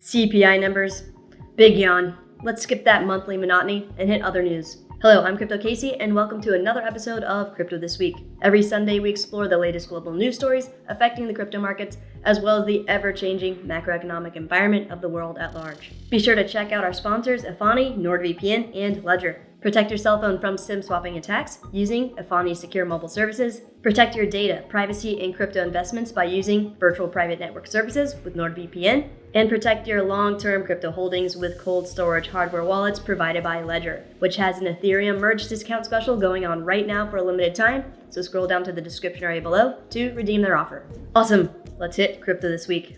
CPI numbers. Big yawn. Let's skip that monthly monotony and hit other news. Hello, I'm Crypto Casey, and welcome to another episode of Crypto This Week. Every Sunday, we explore the latest global news stories affecting the crypto markets, as well as the ever-changing macroeconomic environment of the world at large. Be sure to check out our sponsors, Efani, NordVPN, and Ledger. Protect your cell phone from SIM swapping attacks using Efani's secure mobile services. Protect your data, privacy, and crypto investments by using virtual private network services with NordVPN. And protect your long-term crypto holdings with cold storage hardware wallets provided by Ledger, which has an Ethereum merge discount special going on right now for a limited time. So scroll down to the description area below to redeem their offer. Awesome. Let's hit Crypto This Week.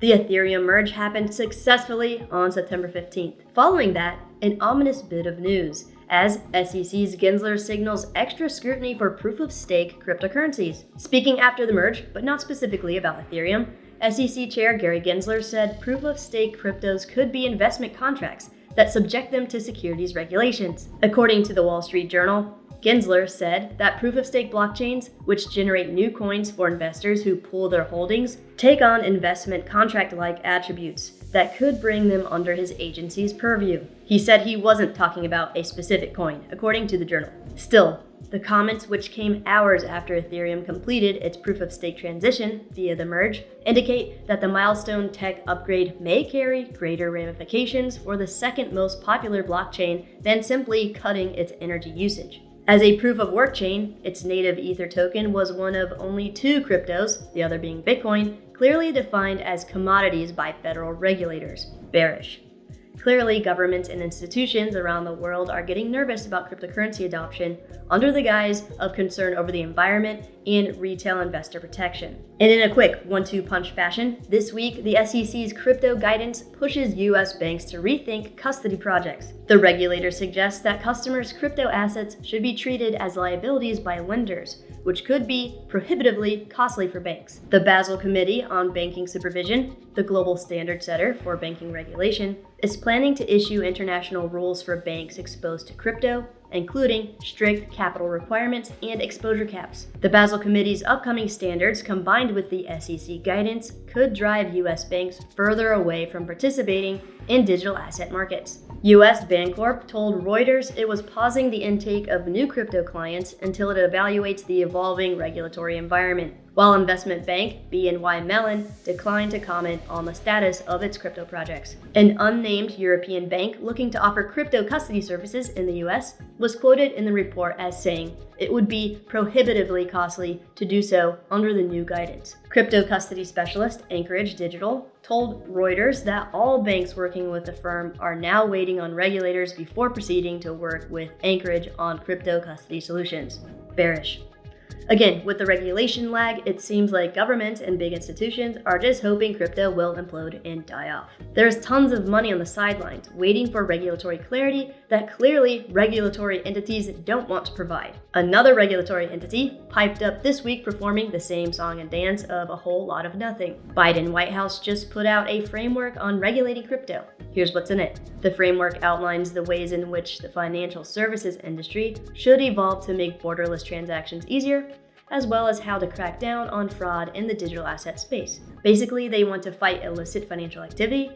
The Ethereum merge happened successfully on September 15th. Following that, an ominous bit of news, as SEC's Gensler signals extra scrutiny for proof-of-stake cryptocurrencies. Speaking after the merge, but not specifically about Ethereum, SEC Chair Gary Gensler said proof-of-stake cryptos could be investment contracts that subject them to securities regulations. According to the Wall Street Journal, Gensler said that proof-of-stake blockchains, which generate new coins for investors who pool their holdings, take on investment contract-like attributes that could bring them under his agency's purview. He said he wasn't talking about a specific coin, according to the journal. Still, the comments, which came hours after Ethereum completed its proof-of-stake transition via the merge, indicate that the milestone tech upgrade may carry greater ramifications for the second most popular blockchain than simply cutting its energy usage. As a proof-of-work chain, its native Ether token was one of only two cryptos, the other being Bitcoin, clearly defined as commodities by federal regulators, bearish. Clearly, governments and institutions around the world are getting nervous about cryptocurrency adoption under the guise of concern over the environment and retail investor protection. And in a quick 1-2 punch fashion, this week, the SEC's crypto guidance pushes U.S. banks to rethink custody projects. The regulator suggests that customers' crypto assets should be treated as liabilities by lenders, which could be prohibitively costly for banks. The Basel Committee on Banking Supervision, the global standard setter for banking regulation, is planning to issue international rules for banks exposed to crypto, including strict capital requirements and exposure caps. The Basel Committee's upcoming standards, combined with the SEC guidance, could drive U.S. banks further away from participating in digital asset markets. U.S. Bancorp told Reuters it was pausing the intake of new crypto clients until it evaluates the evolving regulatory environment, while investment bank BNY Mellon declined to comment on the status of its crypto projects. An unnamed European bank looking to offer crypto custody services in the U.S. was quoted in the report as saying it would be prohibitively costly to do so under the new guidance. Crypto custody specialist Anchorage Digital told Reuters that all banks working with the firm are now waiting on regulators before proceeding to work with Anchorage on crypto custody solutions. Bearish. Again, with the regulation lag, it seems like governments and big institutions are just hoping crypto will implode and die off. There's tons of money on the sidelines waiting for regulatory clarity that clearly regulatory entities don't want to provide. Another regulatory entity piped up this week performing the same song and dance of a whole lot of nothing. Biden White House just put out a framework on regulating crypto. Here's what's in it. The framework outlines the ways in which the financial services industry should evolve to make borderless transactions easier, as well as how to crack down on fraud in the digital asset space. Basically, they want to fight illicit financial activity,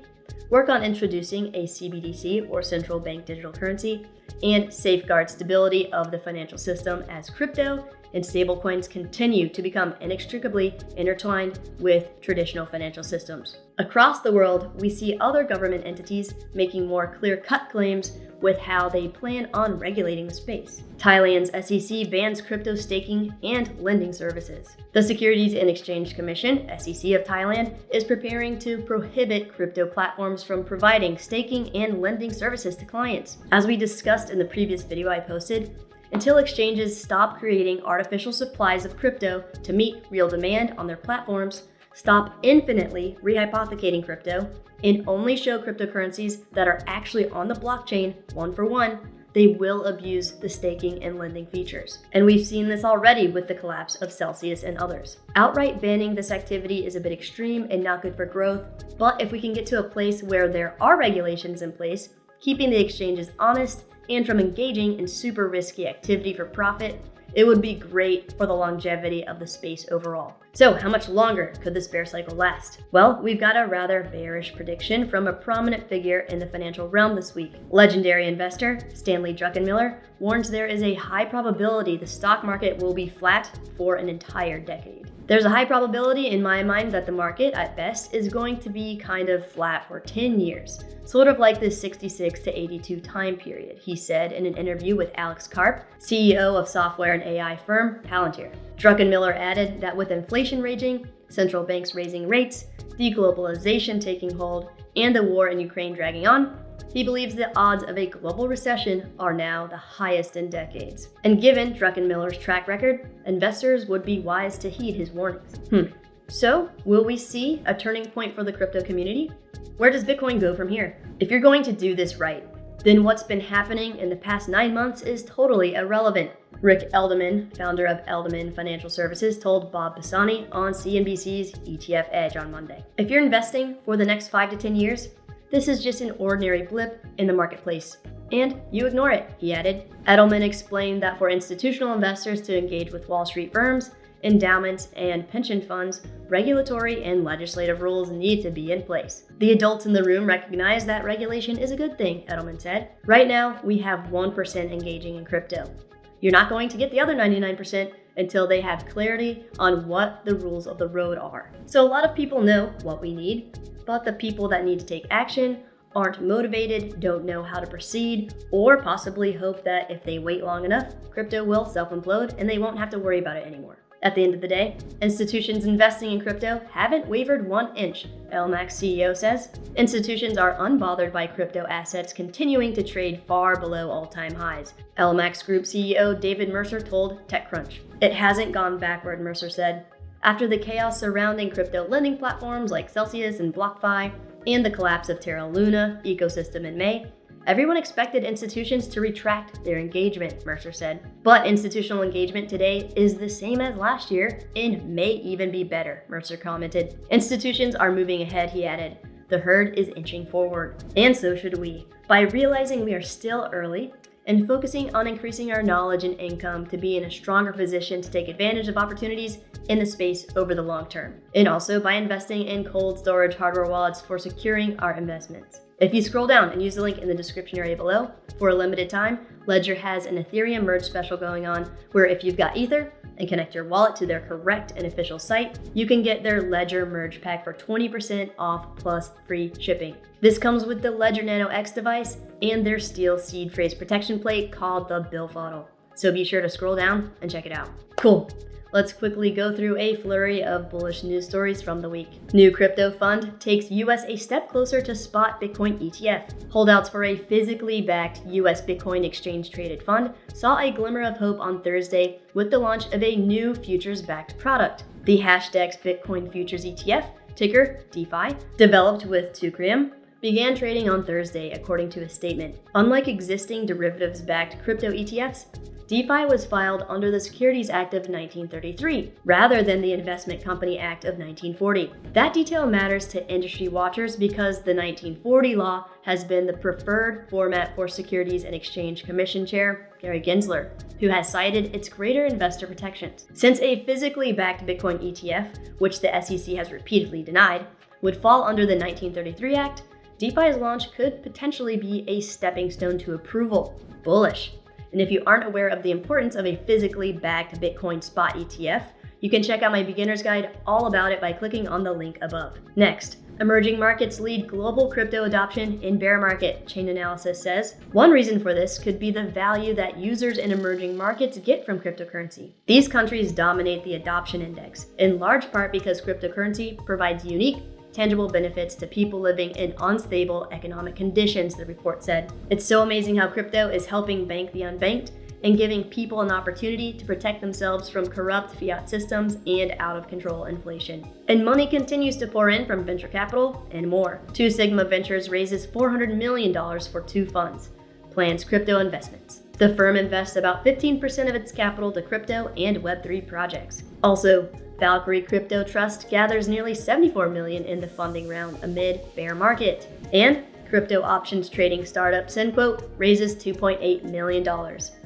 work on introducing a CBDC or central bank digital currency, and safeguard stability of the financial system as crypto and stablecoins continue to become inextricably intertwined with traditional financial systems. Across the world, we see other government entities making more clear-cut claims with how they plan on regulating the space. Thailand's SEC bans crypto staking and lending services. The Securities and Exchange Commission, SEC of Thailand, is preparing to prohibit crypto platforms from providing staking and lending services to clients. As we discussed in the previous video I posted, until exchanges stop creating artificial supplies of crypto to meet real demand on their platforms, stop infinitely rehypothecating crypto, and only show cryptocurrencies that are actually on the blockchain one for one, they will abuse the staking and lending features. And we've seen this already with the collapse of Celsius and others. Outright banning this activity is a bit extreme and not good for growth, but if we can get to a place where there are regulations in place, keeping the exchanges honest and from engaging in super risky activity for profit, it would be great for the longevity of the space overall. So how much longer could this bear cycle last? Well, we've got a rather bearish prediction from a prominent figure in the financial realm this week. Legendary investor Stanley Druckenmiller warns there is a high probability the stock market will be flat for an entire decade. There's a high probability in my mind that the market, at best, is going to be kind of flat for 10 years, sort of like the 66 to 82 time period, he said in an interview with Alex Karp, CEO of software and AI firm Palantir. Druckenmiller added that with inflation raging, central banks raising rates, deglobalization taking hold, and the war in Ukraine dragging on, he believes the odds of a global recession are now the highest in decades. And given Druckenmiller's track record, investors would be wise to heed his warnings. So, will we see a turning point for the crypto community? Where does Bitcoin go from here? If you're going to do this right, then what's been happening in the past 9 months is totally irrelevant. Rick Edelman, founder of Edelman Financial Services, told Bob Pisani on CNBC's ETF Edge on Monday. If you're investing for the next 5 to 10 years, this is just an ordinary blip in the marketplace, and you ignore it, he added. Edelman explained that for institutional investors to engage with Wall Street firms, endowments, and pension funds, regulatory and legislative rules need to be in place. The adults in the room recognize that regulation is a good thing, Edelman said. Right now, we have 1% engaging in crypto. You're not going to get the other 99% until they have clarity on what the rules of the road are. So a lot of people know what we need, but the people that need to take action aren't motivated, don't know how to proceed, or possibly hope that if they wait long enough, crypto will self-implode and they won't have to worry about it anymore. At the end of the day, institutions investing in crypto haven't wavered 1 inch, LMAX CEO says. Institutions are unbothered by crypto assets continuing to trade far below all-time highs. LMAX Group CEO David Mercer told TechCrunch. It hasn't gone backward, Mercer said. After the chaos surrounding crypto lending platforms like Celsius and BlockFi, and the collapse of Terra Luna ecosystem in May, everyone expected institutions to retract their engagement, Mercer said. But institutional engagement today is the same as last year and may even be better, Mercer commented. Institutions are moving ahead, he added. The herd is inching forward, and so should we. By realizing we are still early, and focusing on increasing our knowledge and income to be in a stronger position to take advantage of opportunities in the space over the long term. And also by investing in cold storage hardware wallets for securing our investments. If you scroll down and use the link in the description area below, for a limited time, Ledger has an Ethereum merge special going on where if you've got Ether and connect your wallet to their correct and official site, you can get their Ledger merge pack for 20% off plus free shipping. This comes with the Ledger Nano X device and their steel seed phrase protection plate called the Billfodl. So be sure to scroll down and check it out. Cool. Let's quickly go through a flurry of bullish news stories from the week. New crypto fund takes US a step closer to spot Bitcoin ETF. Holdouts for a physically backed US Bitcoin exchange traded fund saw a glimmer of hope on Thursday with the launch of a new futures-backed product. The Hashdex Bitcoin Futures ETF, ticker DeFi, developed with Teucrium, began trading on Thursday, according to a statement. Unlike existing derivatives-backed crypto ETFs, DeFi was filed under the Securities Act of 1933, rather than the Investment Company Act of 1940. That detail matters to industry watchers because the 1940 law has been the preferred format for Securities and Exchange Commission Chair Gary Gensler, who has cited its greater investor protections. Since a physically backed Bitcoin ETF, which the SEC has repeatedly denied, would fall under the 1933 Act, DeFi's launch could potentially be a stepping stone to approval. Bullish. And if you aren't aware of the importance of a physically backed Bitcoin spot ETF, you can check out my beginner's guide all about it by clicking on the link above. Next, emerging markets lead global crypto adoption in bear market, Chain Analysis says. One reason for this could be the value that users in emerging markets get from cryptocurrency. These countries dominate the adoption index, in large part because cryptocurrency provides unique, tangible benefits to people living in unstable economic conditions, the report said. It's so amazing how crypto is helping bank the unbanked and giving people an opportunity to protect themselves from corrupt fiat systems and out-of-control inflation. And money continues to pour in from venture capital and more. Two Sigma Ventures raises $400 million for 2 funds, plans crypto investments. The firm invests about 15% of its capital to crypto and Web3 projects. Also, Valkyrie Crypto Trust gathers nearly $74 million in the funding round amid bear market. And Crypto options trading startup SendQuote raises $2.8 million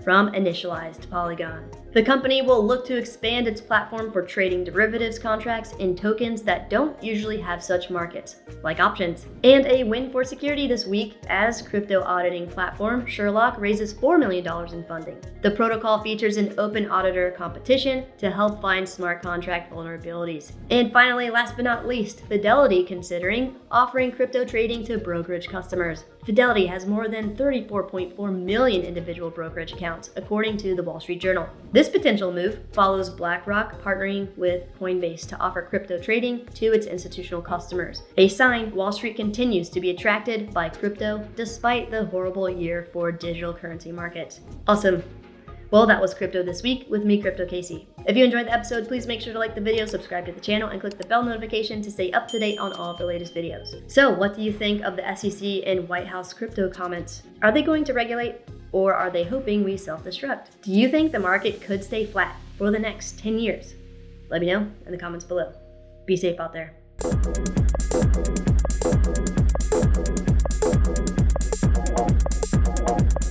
from Initialized Polygon. The company will look to expand its platform for trading derivatives contracts in tokens that don't usually have such markets, like options. And a win for security this week as crypto auditing platform Sherlock raises $4 million in funding. The protocol features an open auditor competition to help find smart contract vulnerabilities. And finally, last but not least, Fidelity considering offering crypto trading to brokerage customers. Fidelity has more than 34.4 million individual brokerage accounts, according to the Wall Street Journal. This potential move follows BlackRock partnering with Coinbase to offer crypto trading to its institutional customers, a sign Wall Street continues to be attracted by crypto despite the horrible year for digital currency markets. Awesome. Well, that was Crypto This Week with me, Crypto Casey. If you enjoyed the episode, please make sure to like the video, subscribe to the channel, and click the bell notification to stay up to date on all of the latest videos. So, what do you think of the SEC and White House crypto comments? Are they going to regulate, or are they hoping we self-destruct? Do you think the market could stay flat for the next 10 years? Let me know in the comments below. Be safe out there.